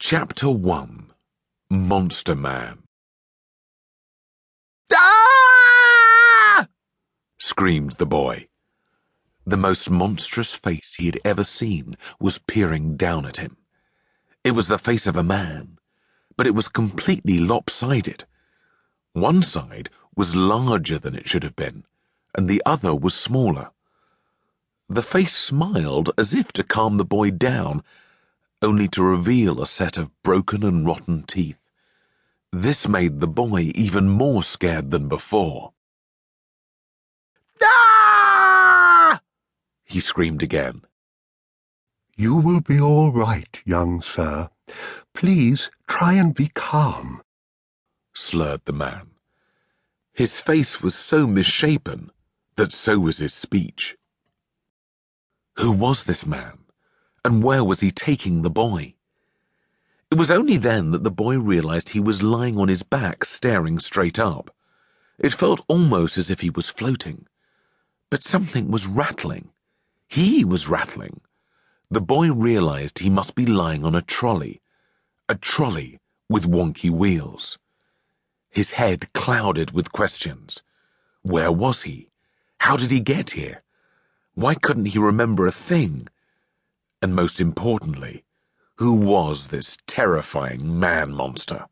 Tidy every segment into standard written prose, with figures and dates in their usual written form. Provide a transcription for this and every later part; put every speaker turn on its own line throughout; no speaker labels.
Chapter 1 Monster Man.
Ah!
Screamed the boy. The most monstrous face he had ever seen was peering down at him. It was the face of a man, but it was completely lopsided. One side was larger than it should have been, and the other was smaller. The face smiled as if to calm the boy down, only to reveal a set of broken and rotten teeth. This made the boy even more scared than before.
Ah!
He screamed again.
"You will be all right, young sir. Please try and be calm,"
slurred the man. His face was so misshapen that so was his speech. Who was this man, and where was he taking the boy? It was only then that the boy realized he was lying on his back, staring straight up. It felt almost as if he was floating. But something was rattling. He was rattling. The boy realized he must be lying on a trolley with wonky wheels. His head clouded with questions. Where was he? How did he get here? Why couldn't he remember a thing? And most importantly, who was this terrifying man-monster?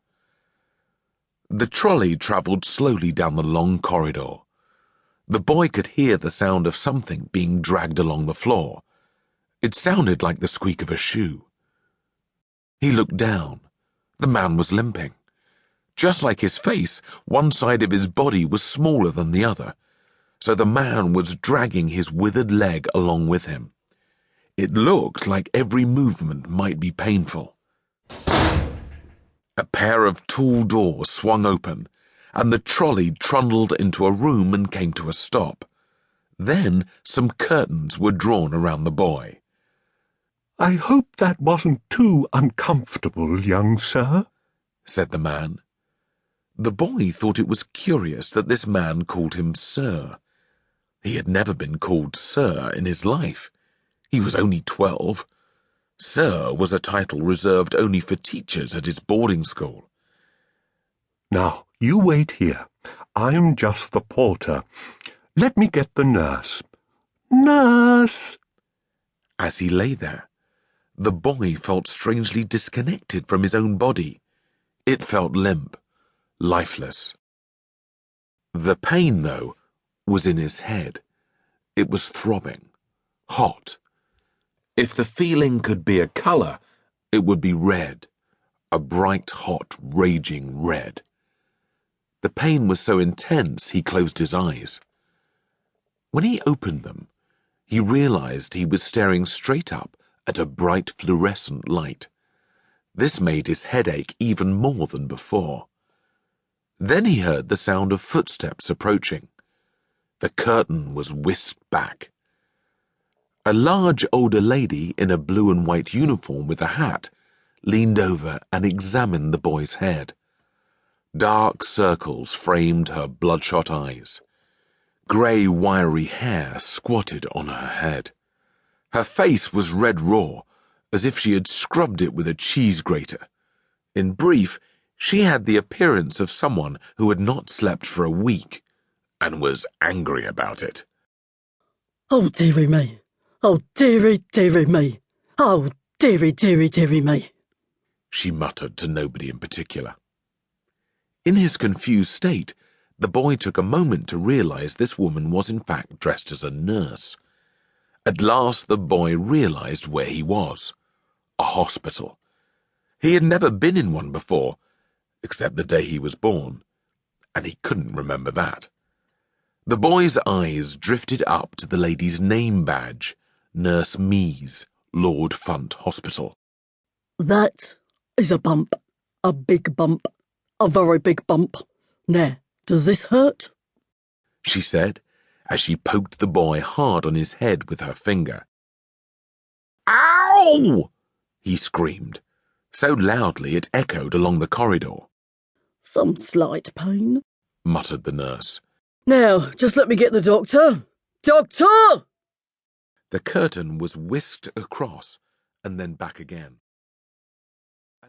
The trolley travelled slowly down the long corridor. The boy could hear the sound of something being dragged along the floor. It sounded like the squeak of a shoe. He looked down. The man was limping. Just like his face, one side of his body was smaller than the other, so the man was dragging his withered leg along with him. It looked like every movement might be painful. A pair of tall doors swung open, and the trolley trundled into a room and came to a stop. Then some curtains were drawn around the boy.
"I hope that wasn't too uncomfortable, young sir,"
said the man. The boy thought it was curious that this man called him sir. He had never been called sir in his life. He was only 12. Sir was a title reserved only for teachers at his boarding school.
"Now, you wait here. I'm just the porter. Let me get the nurse. Nurse!"
As he lay there, the boy felt strangely disconnected from his own body. It felt limp, lifeless. The pain, though, was in his head. It was throbbing, hot. If the feeling could be a colour, it would be red, a bright, hot, raging red. The pain was so intense he closed his eyes. When he opened them, he realized he was staring straight up at a bright fluorescent light. This made his head ache even more than before. Then he heard the sound of footsteps approaching. The curtain was whisked back. A large older lady in a blue and white uniform with a hat leaned over and examined the boy's head. Dark circles framed her bloodshot eyes. Grey, wiry hair squatted on her head. Her face was red raw, as if she had scrubbed it with a cheese grater. In brief, she had the appearance of someone who had not slept for a week, and was angry about it.
"Oh, dearie me! Oh, dearie, dearie me! Oh, dearie, dearie, dearie me!"
she muttered to nobody in particular. In his confused state, the boy took a moment to realize this woman was in fact dressed as a nurse. At last the boy realized where he was. A hospital. He had never been in one before, except the day he was born, and he couldn't remember that. The boy's eyes drifted up to the lady's name badge, Nurse Mees, Lord Funt Hospital.
"That is a bump. A big bump. A very big bump. Now, does this hurt?"
she said, as she poked the boy hard on his head with her finger. "Ow!" he screamed, so loudly it echoed along the corridor.
"Some slight pain,"
muttered the nurse.
"Now, just let me get the doctor. Doctor!"
The curtain was whisked across and then back again.